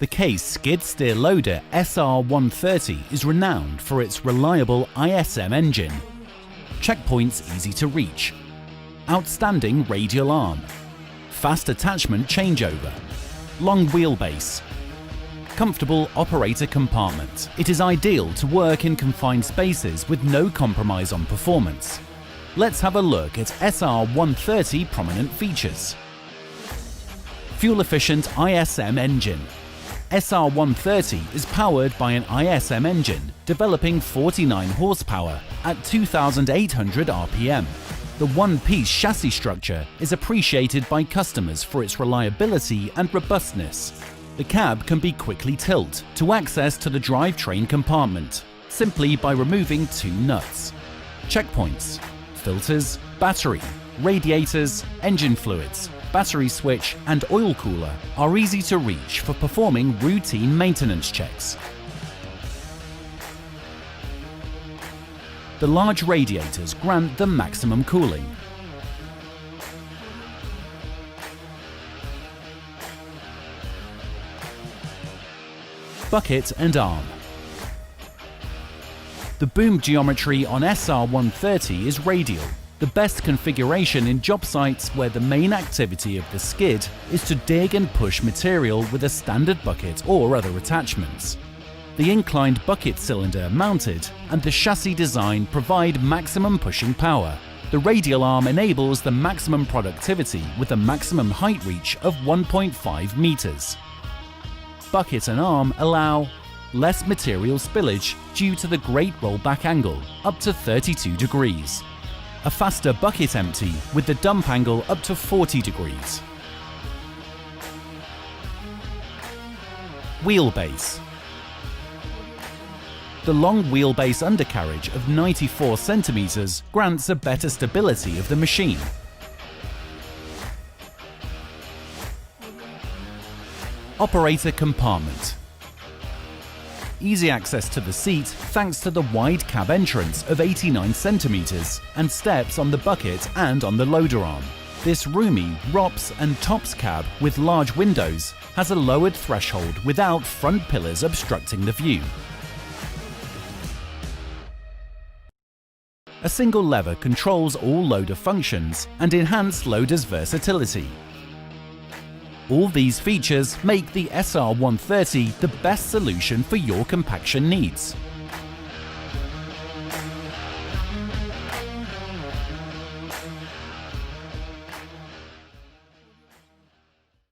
The Case skid steer loader SR130 is renowned for its reliable ISM engine, checkpoints easy to reach, outstanding radial arm, fast attachment changeover, long wheelbase, comfortable operator compartment. It is ideal to work in confined spaces with no compromise on performance. Let's have a look at SR130 prominent features. Fuel-efficient ISM engine. SR130 is powered by an ISM engine developing 49 horsepower at 2,800 RPM. The one-piece chassis structure is appreciated by customers for its reliability and robustness. The cab can be quickly tilted to access to the drivetrain compartment, simply by removing two nuts. Checkpoints, filters, battery, radiators, engine fluids, battery switch and oil cooler are easy to reach for performing routine maintenance checks. The large radiators grant the maximum cooling. Bucket and arm. The boom geometry on SR130 is radial, the best configuration in job sites where the main activity of the skid is to dig and push material with a standard bucket or other attachments. The inclined bucket cylinder mounted and the chassis design provide maximum pushing power. The radial arm enables the maximum productivity with a maximum height reach of 1.5 meters. Bucket and arm allow less material spillage due to the great rollback angle, up to 32 degrees. A faster bucket empty with the dump angle up to 40 degrees. Wheelbase. The long wheelbase undercarriage of 94 centimeters grants a better stability of the machine. Operator compartment. Easy access to the seat thanks to the wide cab entrance of 89 centimeters and steps on the bucket and on the loader arm. This roomy ROPS and TOPS cab with large windows has a lowered threshold without front pillars obstructing the view. A single lever controls all loader functions and enhance loader's versatility. All these features make the SR130 the best solution for your compaction needs.